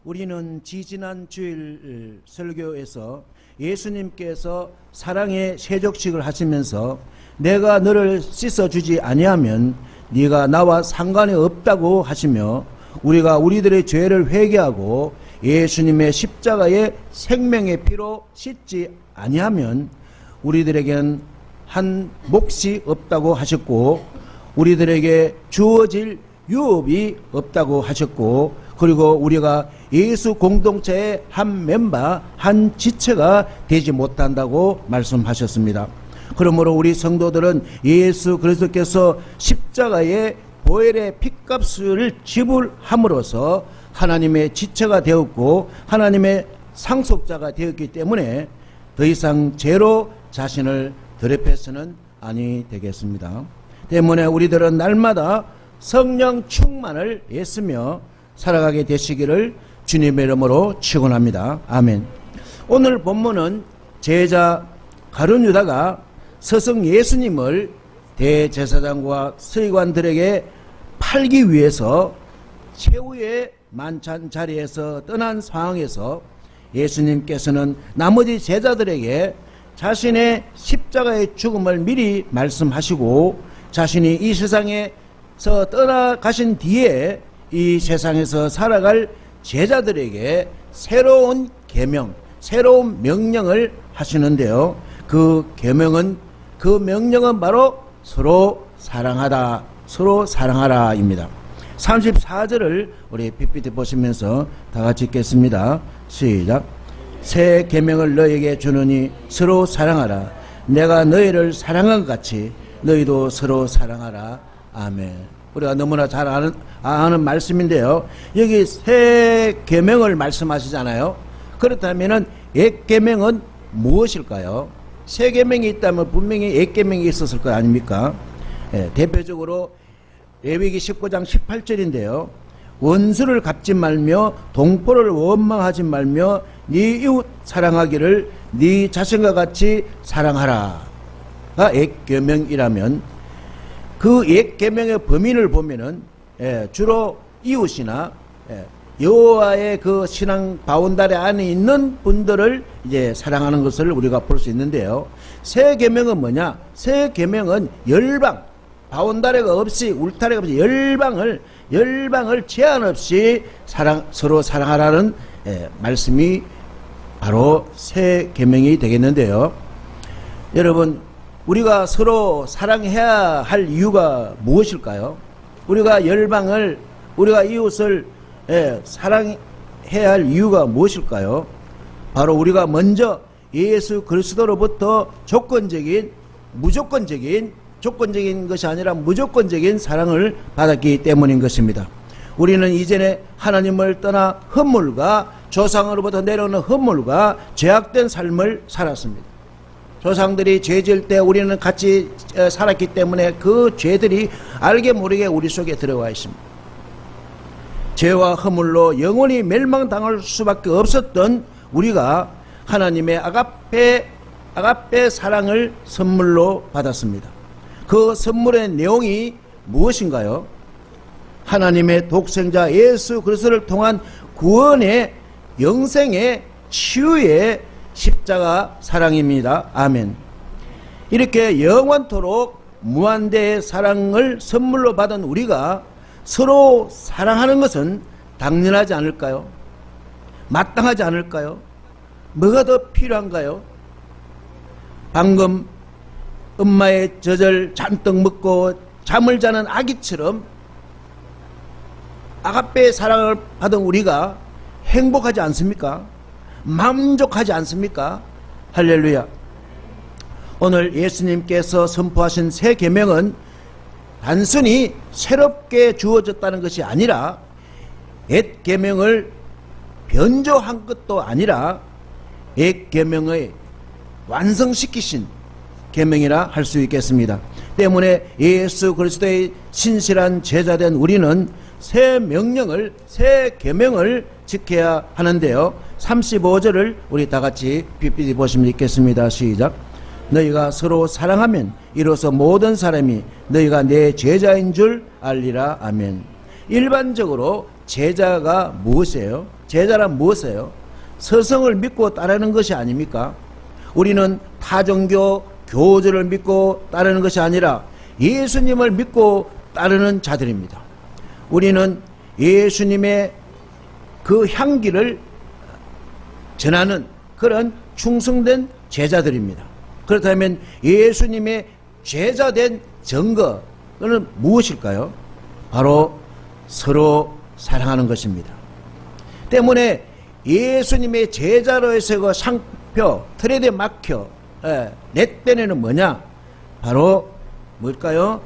우리는 지지난 주일 설교에서 예수님께서 사랑의 세족식을 하시면서 내가 너를 씻어주지 아니하면 네가 나와 상관이 없다고 하시며 우리가 우리들의 죄를 회개하고 예수님의 십자가의 생명의 피로 씻지 아니하면 우리들에게는 한 몫이 없다고 하셨고 우리들에게 주어질 유업이 없다고 하셨고 그리고 우리가 예수 공동체의 한 멤버, 한 지체가 되지 못한다고 말씀하셨습니다. 그러므로 우리 성도들은 예수 그리스도께서 십자가의 보혈의 핏값을 지불함으로써 하나님의 지체가 되었고 하나님의 상속자가 되었기 때문에 더 이상 죄로 자신을 더럽혀서는 아니 되겠습니다. 때문에 우리들은 날마다 성령 충만을 애쓰며 살아가게 되시기를 주님의 이름으로 축원합니다. 아멘. 오늘 본문은 제자 가룟 유다가 스승 예수님을 대제사장과 서기관들에게 팔기 위해서 최후의 만찬 자리에서 떠난 상황에서 예수님께서는 나머지 제자들에게 자신의 십자가의 죽음을 미리 말씀하시고 자신이 이 세상에서 떠나가신 뒤에 이 세상에서 살아갈 제자들에게 새로운 계명, 새로운 명령을 하시는데요. 그 명령은 바로 서로 사랑하다, 서로 사랑하라입니다. 34절을 우리 PPT 보시면서 다 같이 읽겠습니다. 시작. 새 계명을 너희에게 주노니 서로 사랑하라. 내가 너희를 사랑한 것 같이 너희도 서로 사랑하라. 아멘. 우리가 너무나 잘 아는 말씀인데요. 여기 새 계명을 말씀하시잖아요. 그렇다면은 옛 계명은 무엇일까요? 새 계명이 있다면 분명히 옛 계명이 있었을 거 아닙니까? 대표적으로 레위기 19장 18절인데요. 원수를 갚지 말며 동포를 원망하지 말며 네 이웃 사랑하기를 네 자신과 같이 사랑하라가 옛 계명이라면 그 옛 계명의 범인을 보면은 주로 이웃이나 여호와의 그 신앙 바운다리 안에 있는 분들을 이제 사랑하는 것을 우리가 볼 수 있는데요. 새 계명은 뭐냐? 새 계명은 열방 바운다리가 없이 울타리가 없이 열방을 제한 없이 서로 사랑하라는 말씀이 바로 새 계명이 되겠는데요. 여러분, 우리가 서로 사랑해야 할 이유가 무엇일까요? 우리가 우리가 이웃을 사랑해야 할 이유가 무엇일까요? 바로 우리가 먼저 예수 그리스도로부터 조건적인 것이 아니라 무조건적인 사랑을 받았기 때문인 것입니다. 우리는 이전에 하나님을 떠나 흠물과 조상으로부터 내려오는 흠물과 죄악된 삶을 살았습니다. 조상들이 죄 지을 때 우리는 같이 살았기 때문에 그 죄들이 알게 모르게 우리 속에 들어와 있습니다. 죄와 허물로 영원히 멸망당할 수밖에 없었던 우리가 하나님의 아가페 사랑을 선물로 받았습니다. 그 선물의 내용이 무엇인가요? 하나님의 독생자 예수 그리스도를 통한 구원의 영생의 치유의 십자가 사랑입니다. 아멘. 이렇게 영원토록 무한대의 사랑을 선물로 받은 우리가 서로 사랑하는 것은 당연하지 않을까요? 마땅하지 않을까요? 뭐가 더 필요한가요? 방금 엄마의 젖을 잔뜩 먹고 잠을 자는 아기처럼 아가페의 사랑을 받은 우리가 행복하지 않습니까? 만족하지 않습니까? 할렐루야. 오늘 예수님께서 선포하신 새 계명은 단순히 새롭게 주어졌다는 것이 아니라 옛 계명을 변조한 것도 아니라 옛 계명의 완성시키신 계명이라 할 수 있겠습니다. 때문에 예수 그리스도의 신실한 제자된 우리는 새 명령을, 새 계명을 지켜야 하는데요. 35절을 우리 다 같이 PPT 보시면 읽겠습니다. 시작. 너희가 서로 사랑하면 이로써 모든 사람이 너희가 내 제자인 줄 알리라. 아멘. 일반적으로 제자가 무엇이에요? 제자란 무엇이에요? 서성을 믿고 따르는 것이 아닙니까? 우리는 타종교 교주를 믿고 따르는 것이 아니라 예수님을 믿고 따르는 자들입니다. 우리는 예수님의 그 향기를 전하는 그런 충성된 제자들입니다. 그렇다면 예수님의 제자된 증거는 무엇일까요? 바로 서로 사랑하는 것입니다. 때문에 예수님의 제자로서의 그 상표, 트레이드 마크, 렛대는 뭐냐? 바로 뭘까요?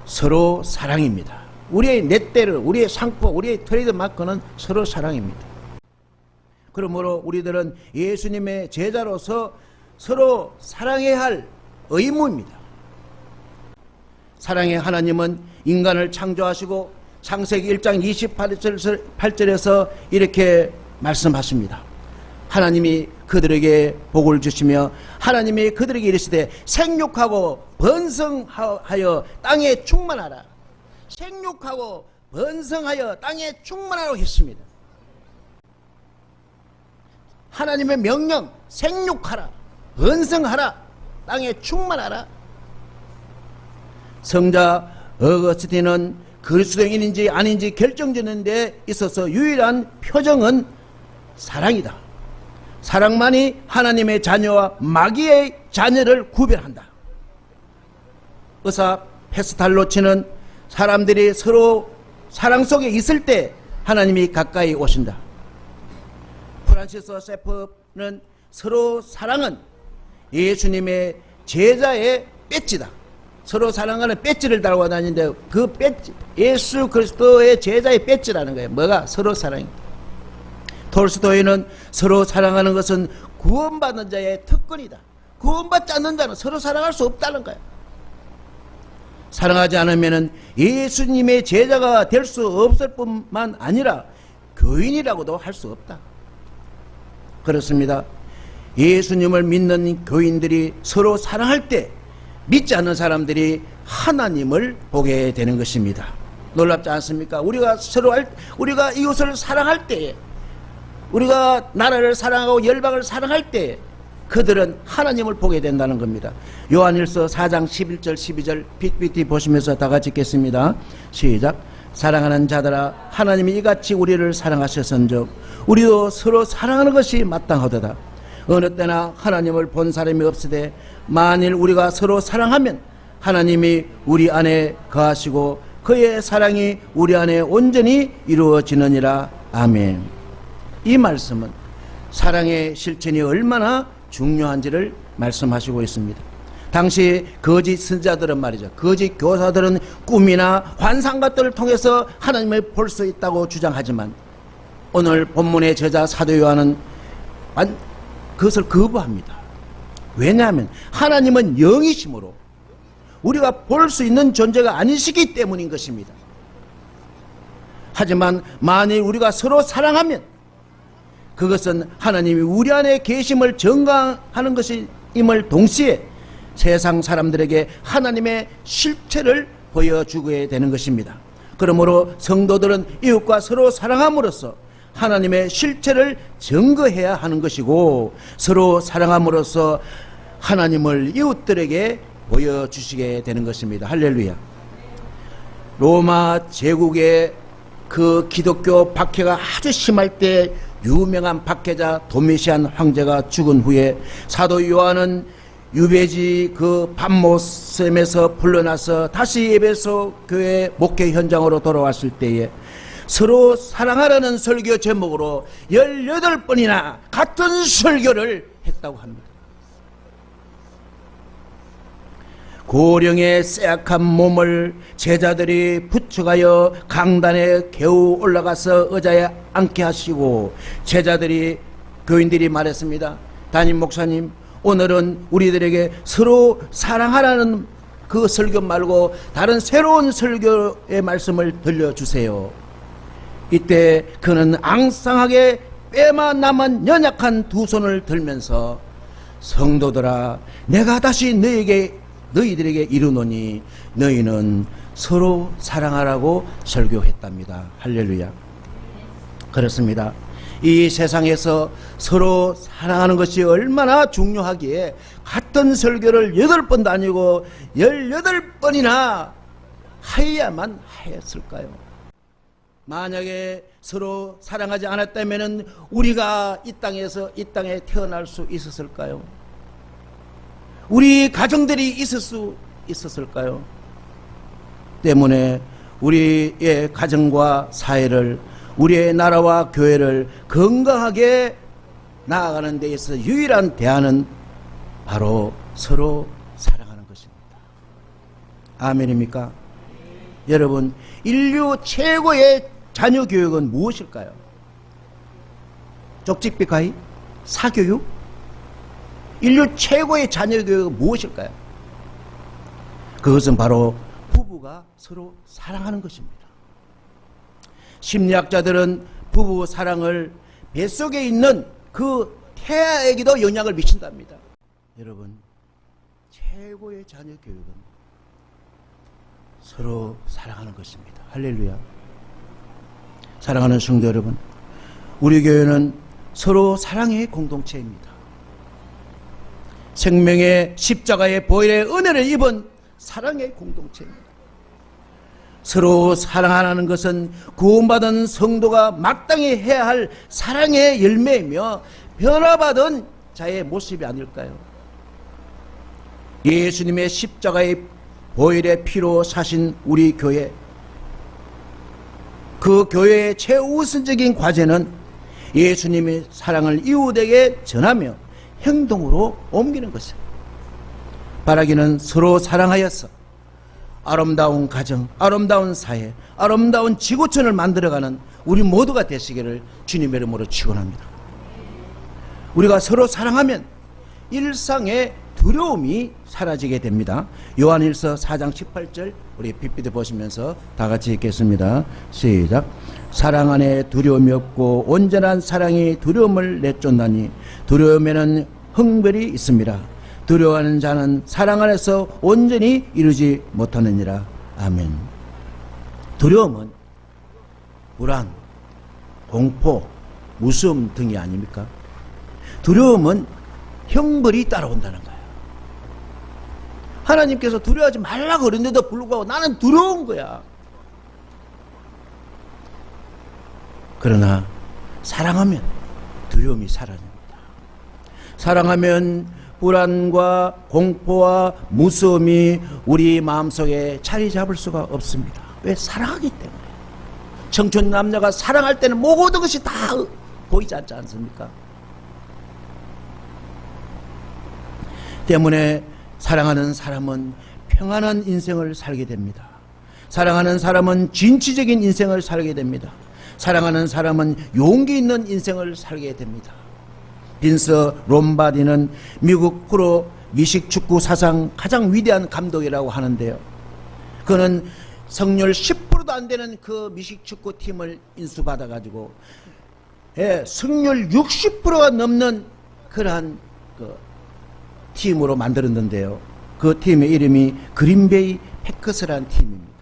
서로 사랑입니다. 우리의 렛대를, 우리의 상표, 우리의 트레이드 마크는 서로 사랑입니다. 그러므로 우리들은 예수님의 제자로서 서로 사랑해야 할 의무입니다. 사랑의 하나님은 인간을 창조하시고 창세기 1장 28절에서 이렇게 말씀하십니다. 하나님이 그들에게 복을 주시며 하나님이 그들에게 이르시되 생육하고 번성하여 땅에 충만하라. 생육하고 번성하여 땅에 충만하라고 했습니다. 하나님의 명령, 생육하라, 번성하라, 땅에 충만하라. 성자 어거스틴은 그리스도인인지 아닌지 결정짓는 데 있어서 유일한 표정은 사랑이다. 사랑만이 하나님의 자녀와 마귀의 자녀를 구별한다. 의사 페스탈로치는 사람들이 서로 사랑 속에 있을 때 하나님이 가까이 오신다. 프란시스 세프는 서로 사랑은 예수님의 제자의 배지다. 서로 사랑하는 배지를 달고 다니는데 그 배지, 예수 그리스도의 제자의 배지라는 거예요. 뭐가? 서로 사랑입니다. 톨스토이는 서로 사랑하는 것은 구원받는 자의 특권이다. 구원받지 않는 자는 서로 사랑할 수 없다는 거예요. 사랑하지 않으면 예수님의 제자가 될 수 없을 뿐만 아니라 교인이라고도 할 수 없다. 그렇습니다. 예수님을 믿는 교인들이 서로 사랑할 때 믿지 않는 사람들이 하나님을 보게 되는 것입니다. 놀랍지 않습니까? 우리가 이웃을 사랑할 때에, 우리가 나라를 사랑하고 열방을 사랑할 때에 그들은 하나님을 보게 된다는 겁니다. 요한일서 4장 11절 12절 PPT 보시면서 다 같이 읽겠습니다. 시작. 사랑하는 자들아, 하나님이 이같이 우리를 사랑하셨은즉 우리도 서로 사랑하는 것이 마땅하도다. 어느 때나 하나님을 본 사람이 없으되 만일 우리가 서로 사랑하면 하나님이 우리 안에 거하시고 그의 사랑이 우리 안에 온전히 이루어지느니라. 아멘. 이 말씀은 사랑의 실천이 얼마나 중요한지를 말씀하시고 있습니다. 당시 거짓 선지자들은 말이죠, 거짓 교사들은 꿈이나 환상 것들을 통해서 하나님을 볼 수 있다고 주장하지만 오늘 본문의 저자 사도 요한은 그것을 거부합니다. 왜냐하면 하나님은 영이심으로 우리가 볼 수 있는 존재가 아니시기 때문인 것입니다. 하지만 만일 우리가 서로 사랑하면 그것은 하나님이 우리 안에 계심을 증거하는 것임을 동시에 세상 사람들에게 하나님의 실체를 보여주게 되는 것입니다. 그러므로 성도들은 이웃과 서로 사랑함으로써 하나님의 실체를 증거해야 하는 것이고, 서로 사랑함으로써 하나님을 이웃들에게 보여주시게 되는 것입니다. 할렐루야. 로마 제국의 그 기독교 박해가 아주 심할 때 유명한 박해자 도미시안 황제가 죽은 후에 사도 요한은 유배지 그 밤모섬에서 풀려나서 다시 에베소 교회 목회 현장으로 돌아왔을 때에 서로 사랑하라는 설교 제목으로 18번이나 같은 설교를 했다고 합니다. 고령의 쇠약한 몸을 제자들이 부축하여 강단에 겨우 올라가서 의자에 앉게 하시고 제자들이, 교인들이 말했습니다. 담임 목사님, 오늘은 우리들에게 서로 사랑하라는 그 설교 말고 다른 새로운 설교의 말씀을 들려주세요. 이때 그는 앙상하게 뼈만 남은 연약한 두 손을 들면서 성도들아, 내가 다시 너희들에게 이르노니 너희는 서로 사랑하라고 설교했답니다. 할렐루야. 그렇습니다. 이 세상에서 서로 사랑하는 것이 얼마나 중요하기에 같은 설교를 8번도 아니고 18번이나 하여야만 하였을까요? 만약에 서로 사랑하지 않았다면 우리가 이 땅에 태어날 수 있었을까요? 우리 가정들이 있을 수 있었을까요? 때문에 우리의 가정과 사회를, 우리의 나라와 교회를 건강하게 나아가는 데 있어서 유일한 대안은 바로 서로 사랑하는 것입니다. 아멘입니까? 여러분, 인류 최고의 자녀 교육은 무엇일까요? 쪽집게 가위? 사교육? 인류 최고의 자녀 교육은 무엇일까요? 그것은 바로 부부가 서로 사랑하는 것입니다. 심리학자들은 부부 사랑을 뱃속에 있는 그 태아에게도 영향을 미친답니다. 여러분, 최고의 자녀 교육은 서로 사랑하는 것입니다. 할렐루야. 사랑하는 성도 여러분, 우리 교회는 서로 사랑의 공동체입니다. 생명의 십자가의 보혈의 은혜를 입은 사랑의 공동체입니다. 서로 사랑하는 것은 구원받은 성도가 마땅히 해야 할 사랑의 열매이며 변화받은 자의 모습이 아닐까요? 예수님의 십자가의 보혈의 피로 사신 우리 교회, 그 교회의 최우선적인 과제는 예수님의 사랑을 이웃에게 전하며 행동으로 옮기는 것입니다. 바라기는 서로 사랑하여서 아름다운 가정, 아름다운 사회, 아름다운 지구촌을 만들어가는 우리 모두가 되시기를 주님의 이름으로 축원합니다. 우리가 서로 사랑하면 일상의 두려움이 사라지게 됩니다. 요한일서 4장 18절 우리 PPT 보시면서 다 같이 읽겠습니다. 시작. 사랑 안에 두려움이 없고 온전한 사랑이 두려움을 내쫓나니 두려움에는 흥별이 있습니다. 두려워하는 자는 사랑 안에서 온전히 이루지 못하느니라. 아멘. 두려움은 불안, 공포, 무서움 등이 아닙니까? 두려움은 형벌이 따라온다는 거예요. 하나님께서 두려워하지 말라고 그랬는데도 불구하고 나는 두려운 거야. 그러나 사랑하면 두려움이 사라집니다. 사랑하면 불안과 공포와 무서움이 우리 마음속에 자리 잡을 수가 없습니다. 왜? 사랑하기 때문에. 청춘 남녀가 사랑할 때는 모든 것이 다 보이지 않지 않습니까? 때문에 사랑하는 사람은 평안한 인생을 살게 됩니다. 사랑하는 사람은 진취적인 인생을 살게 됩니다. 사랑하는 사람은 용기 있는 인생을 살게 됩니다. 빈서 롬바디는 미국 프로 미식축구 사상 가장 위대한 감독이라고 하는데요. 그는 성률 10%도 안 되는 그 미식축구 팀을 인수받아가지고 성률 60%가 넘는 그러한 팀으로 만들었는데요. 그 팀의 이름이 그린베이 패커스라는 팀입니다.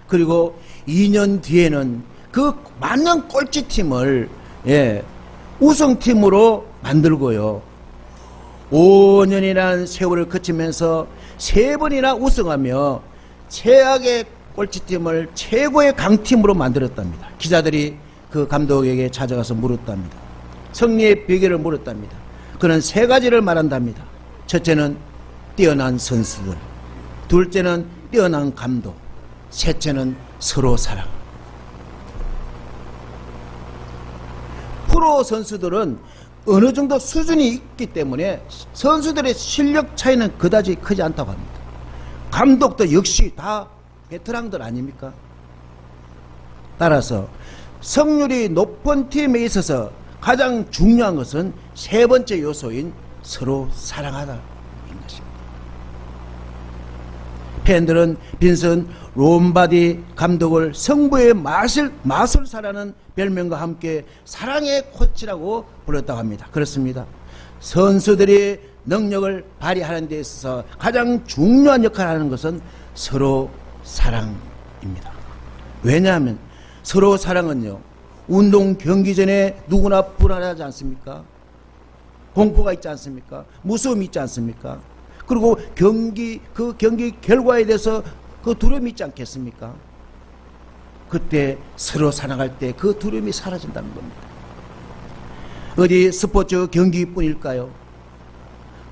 그리고 2년 뒤에는 그 만년 꼴찌팀을 우승팀으로 만들고요. 5년이라는 세월을 거치면서 3번이나 우승하며 최악의 꼴찌팀을 최고의 강팀으로 만들었답니다. 기자들이 그 감독에게 찾아가서 물었답니다. 승리의 비결을 물었답니다. 그는 3가지를 말한답니다. 첫째는 뛰어난 선수들, 둘째는 뛰어난 감독, 셋째는 서로 사랑. 프로 선수들은 어느 정도 수준이 있기 때문에 선수들의 실력 차이는 그다지 크지 않다고 합니다. 감독도 역시 다 베테랑들 아닙니까? 따라서 승률이 높은 팀에 있어서 가장 중요한 것은 3번째 요소인 서로 사랑하다인 것입니다. 팬들은 빈슨 롬바디 감독을 성부의 마술사라는 별명과 함께 사랑의 코치라고 불렀다고 합니다. 그렇습니다. 선수들이 능력을 발휘하는 데 있어서 가장 중요한 역할을 하는 것은 서로 사랑입니다. 왜냐하면 서로 사랑은요, 운동 경기 전에 누구나 불안하지 않습니까? 공포가 있지 않습니까? 무서움이 있지 않습니까? 그리고 그 경기 결과에 대해서 그 두려움이 있지 않겠습니까? 그때 서로 사랑할 때 그 두려움이 사라진다는 겁니다. 어디 스포츠 경기뿐일까요?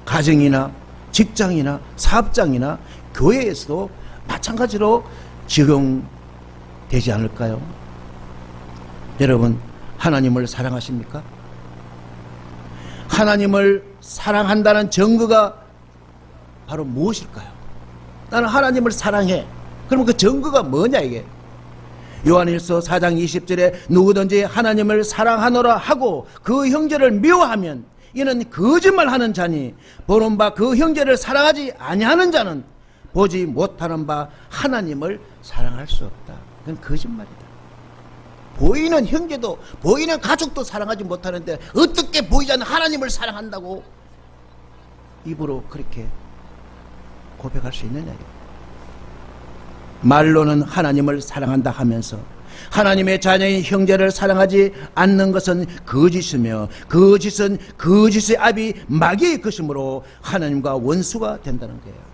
가정이나 직장이나 사업장이나 교회에서도 마찬가지로 적용되지 않을까요? 여러분, 하나님을 사랑하십니까? 하나님을 사랑한다는 증거가 바로 무엇일까요? 나는 하나님을 사랑해. 그럼 그 증거가 뭐냐 이게? 요한일서 4장 20절에 누구든지 하나님을 사랑하노라 하고 그 형제를 미워하면 이는 거짓말하는 자니 보는 바 그 형제를 사랑하지 아니하는 자는 보지 못하는 바 하나님을 사랑할 수 없다. 그건 거짓말이다. 보이는 형제도 보이는 가족도 사랑하지 못하는데 어떻게 보이지 않는 하나님을 사랑한다고 입으로 그렇게 고백할 수 있느냐. 말로는 하나님을 사랑한다 하면서 하나님의 자녀인 형제를 사랑하지 않는 것은 거짓이며 그 짓은 거짓의 압이 마귀의 것이므로 하나님과 원수가 된다는 거예요.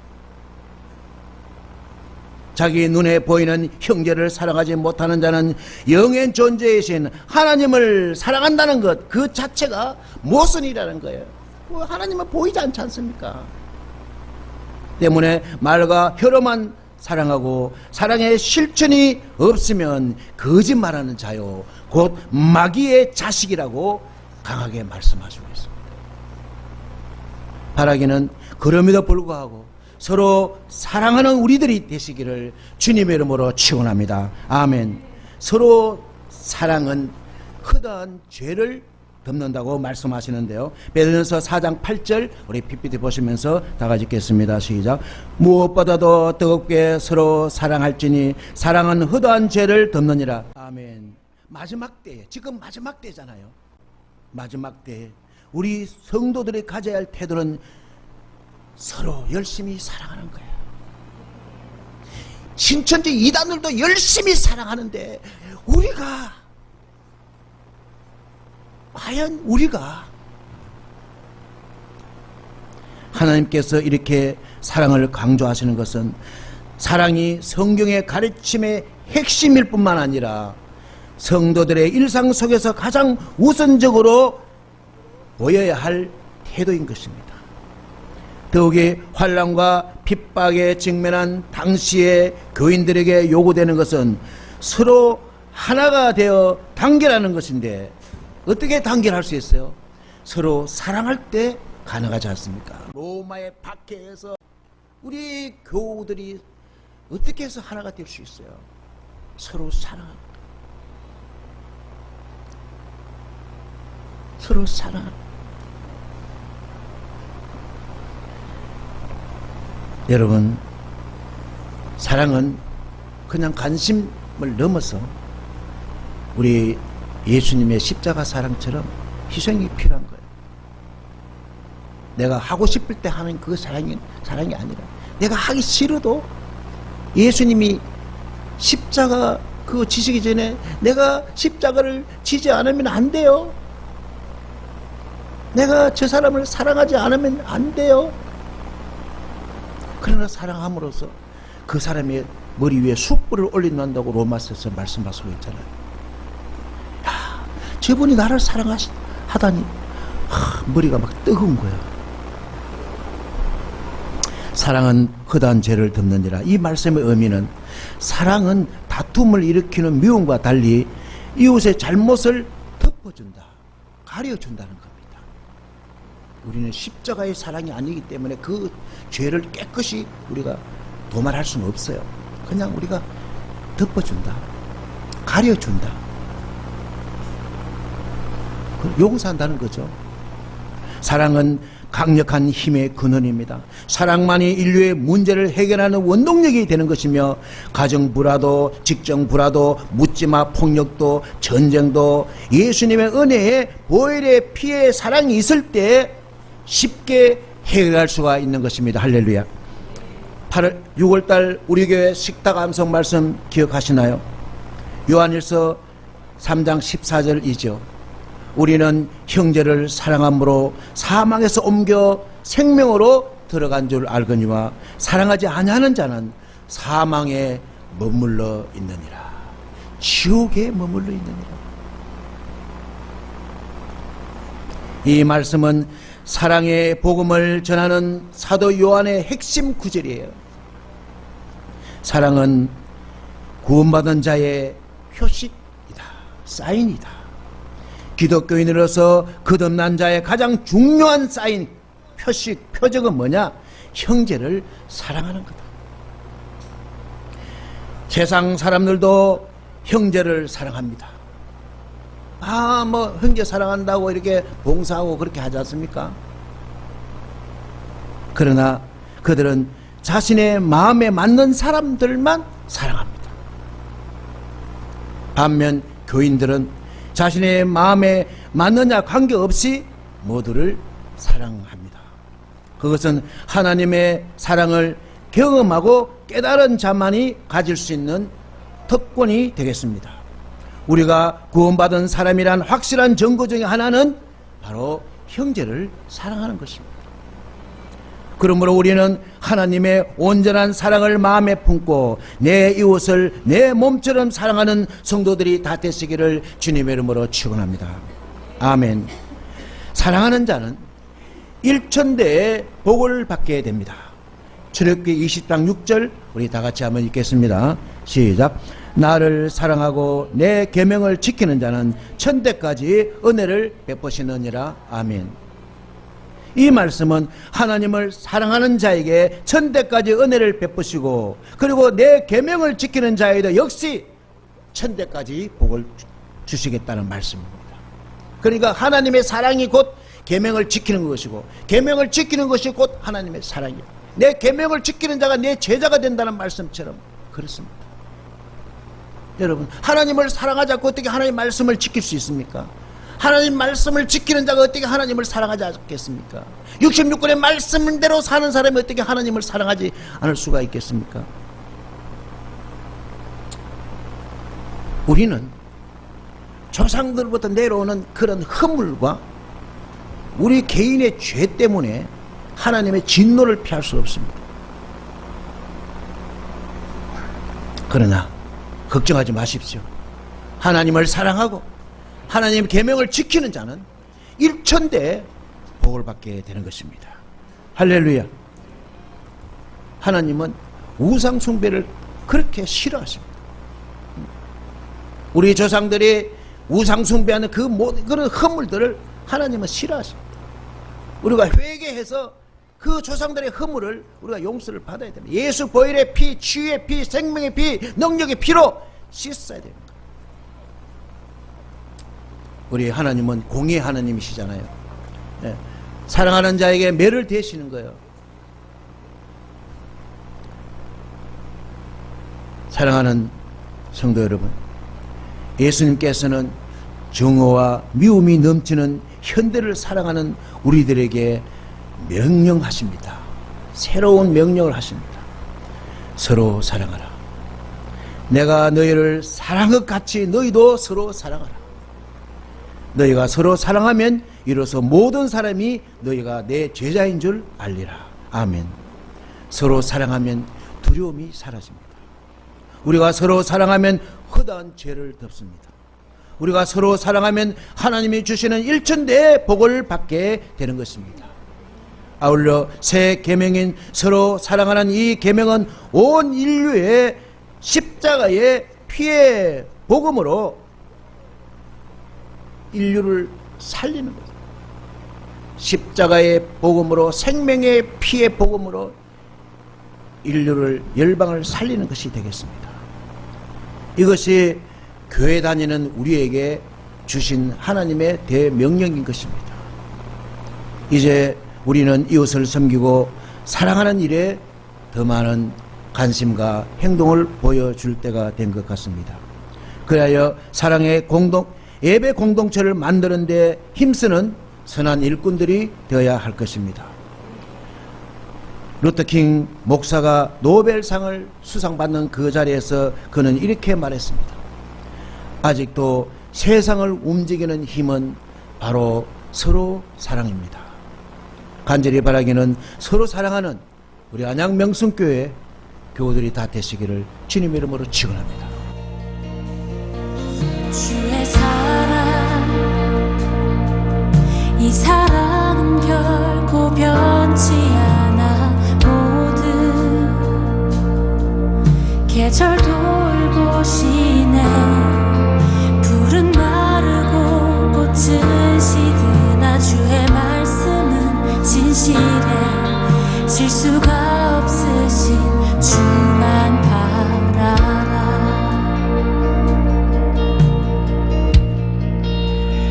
자기 눈에 보이는 형제를 사랑하지 못하는 자는 영의 존재이신 하나님을 사랑한다는 것 그 자체가 모순이라는 거예요. 하나님은 보이지 않지 않습니까? 때문에 말과 혀로만 사랑하고 사랑의 실천이 없으면 거짓말하는 자요 곧 마귀의 자식이라고 강하게 말씀하시고 있습니다. 바라기는 그럼에도 불구하고 서로 사랑하는 우리들이 되시기를 주님의 이름으로 축원합니다. 아멘. 서로 사랑은 허다한 죄를 덮는다고 말씀하시는데요. 베드로전서 4장 8절 우리 PPT 보시면서 다 같이 읽겠습니다. 시작. 무엇보다도 뜨겁게 서로 사랑할지니 사랑은 허다한 죄를 덮느니라. 아멘. 마지막 때에, 지금 마지막 때잖아요. 마지막 때에 우리 성도들이 가져야 할 태도는 서로 열심히 사랑하는 거예요. 신천지 이단들도 열심히 사랑하는데 과연 우리가 하나님께서 이렇게 사랑을 강조하시는 것은 사랑이 성경의 가르침의 핵심일 뿐만 아니라 성도들의 일상 속에서 가장 우선적으로 보여야 할 태도인 것입니다. 더욱이 환난과 핍박에 직면한 당시의 교인들에게 요구되는 것은 서로 하나가 되어 단결하는 것인데 어떻게 단결할 수 있어요? 서로 사랑할 때 가능하지 않습니까? 로마의 박해에서 우리 교우들이 어떻게 해서 하나가 될 수 있어요? 서로 사랑하는 것. 서로 사랑하는 것. 여러분, 사랑은 그냥 관심을 넘어서 우리 예수님의 십자가 사랑처럼 희생이 필요한 거예요. 내가 하고 싶을 때 하는 그 사랑이 아니라 내가 하기 싫어도 예수님이 십자가 그거 지시기 전에 내가 십자가를 지지 않으면 안 돼요. 내가 저 사람을 사랑하지 않으면 안 돼요. 그러나 사랑함으로써 그 사람의 머리 위에 숯불을 올린다고 로마서에서 말씀하시고 있잖아요. 야, 저분이 나를 사랑하다니 머리가 막 뜨거운 거예요. 사랑은 허다한 죄를 덮느니라. 이 말씀의 의미는 사랑은 다툼을 일으키는 미움과 달리 이웃의 잘못을 덮어준다, 가려준다는 겁니다. 우리는 십자가의 사랑이 아니기 때문에 그 죄를 깨끗이 우리가 도말할 수는 없어요. 그냥 우리가 덮어준다, 가려준다, 용서한다는 거죠. 사랑은 강력한 힘의 근원입니다. 사랑만이 인류의 문제를 해결하는 원동력이 되는 것이며 가정 불화도, 직장 불화도, 묻지마 폭력도, 전쟁도 예수님의 은혜에 보혈의 피의 사랑이 있을 때 쉽게 해결할 수가 있는 것입니다. 할렐루야. 6월달 우리 교회 식탁 암송 말씀 기억하시나요? 요한일서 3장 14절이죠. 우리는 형제를 사랑함으로 사망에서 옮겨 생명으로 들어간 줄 알거니와 사랑하지 아니하는 자는 사망에 머물러 있느니라. 지옥에 머물러 있느니라. 이 말씀은 사랑의 복음을 전하는 사도 요한의 핵심 구절이에요. 사랑은 구원받은 자의 표식이다. 사인이다. 기독교인으로서 거듭난 자의 가장 중요한 사인, 표식, 표적은 뭐냐? 형제를 사랑하는 거다. 세상 사람들도 형제를 사랑합니다. 뭐 형제 사랑한다고 이렇게 봉사하고 그렇게 하지 않습니까? 그러나 그들은 자신의 마음에 맞는 사람들만 사랑합니다. 반면 교인들은 자신의 마음에 맞느냐 관계없이 모두를 사랑합니다. 그것은 하나님의 사랑을 경험하고 깨달은 자만이 가질 수 있는 특권이 되겠습니다. 우리가 구원받은 사람이란 확실한 증거 중에 하나는 바로 형제를 사랑하는 것입니다. 그러므로 우리는 하나님의 온전한 사랑을 마음에 품고 내 이웃을 내 몸처럼 사랑하는 성도들이 다 되시기를 주님의 이름으로 축원합니다. 아멘. 사랑하는 자는 일천대의 복을 받게 됩니다. 출애굽기 20장 6절 우리 다 같이 한번 읽겠습니다. 시작. 나를 사랑하고 내 계명을 지키는 자는 천대까지 은혜를 베푸시느니라. 아멘. 이 말씀은 하나님을 사랑하는 자에게 천대까지 은혜를 베푸시고 그리고 내 계명을 지키는 자에도 역시 천대까지 복을 주시겠다는 말씀입니다. 그러니까 하나님의 사랑이 곧 계명을 지키는 것이고 계명을 지키는 것이 곧 하나님의 사랑이에요. 내 계명을 지키는 자가 내 제자가 된다는 말씀처럼 그렇습니다. 여러분, 하나님을 사랑하지 않고 어떻게 하나님의 말씀을 지킬 수 있습니까? 하나님 말씀을 지키는 자가 어떻게 하나님을 사랑하지 않겠습니까? 66권의 말씀대로 사는 사람이 어떻게 하나님을 사랑하지 않을 수가 있겠습니까? 우리는 조상들부터 내려오는 그런 허물과 우리 개인의 죄 때문에 하나님의 진노를 피할 수 없습니다. 그러나 걱정하지 마십시오. 하나님을 사랑하고 하나님의 계명을 지키는 자는 일천대의 복을 받게 되는 것입니다. 할렐루야. 하나님은 우상 숭배를 그렇게 싫어하십니다. 우리 조상들이 우상 숭배하는 그 모든 그런 허물들을 하나님은 싫어하십니다. 우리가 회개해서 그 조상들의 허물을 우리가 용서를 받아야 됩니다. 예수 보혈의 피, 치유의 피, 생명의 피, 능력의 피로 씻어야 됩니다. 우리 하나님은 공의 하나님이시잖아요. 네. 사랑하는 자에게 매를 대시는 거예요. 사랑하는 성도 여러분, 예수님께서는 정오와 미움이 넘치는 현대를 사랑하는 우리들에게 명령하십니다. 새로운 명령을 하십니다. 서로 사랑하라. 내가 너희를 사랑한 것 같이 너희도 서로 사랑하라. 너희가 서로 사랑하면 이로써 모든 사람이 너희가 내 제자인 줄 알리라. 아멘. 서로 사랑하면 두려움이 사라집니다. 우리가 서로 사랑하면 허다한 죄를 덮습니다. 우리가 서로 사랑하면 하나님이 주시는 일천대의 복을 받게 되는 것입니다. 아울러 새 계명인 서로 사랑하는 이 계명은 온 인류의 십자가의 피의 복음으로 인류를 살리는 거죠. 십자가의 복음으로 생명의 피의 복음으로 인류를 열방을 살리는 것이 되겠습니다. 이것이 교회 다니는 우리에게 주신 하나님의 대명령인 것입니다. 이제 우리는 이웃을 섬기고 사랑하는 일에 더 많은 관심과 행동을 보여줄 때가 된 것 같습니다. 그리하여 사랑의 예배 공동체를 만드는 데 힘쓰는 선한 일꾼들이 되어야 할 것입니다. 루터킹 목사가 노벨상을 수상받는 그 자리에서 그는 이렇게 말했습니다. 아직도 세상을 움직이는 힘은 바로 서로 사랑입니다. 간절히 바라기는 서로 사랑하는 우리 안양 명성교회 교우들이 다 되시기를 주님 이름으로 축원합니다. 주의 사랑, 이 사랑은 결코 변치 않아. 모든 계절 돌고 시네. 푸른 마르고 꽃은 시드나 주의 말씀은 진실해. 실수가 없으신 주만 바라라.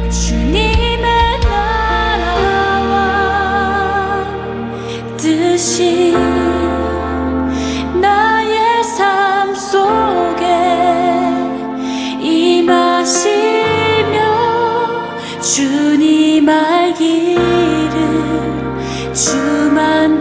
주님의 나라와 뜻이 나의 삶 속에 임하시며 주님 알기를 주만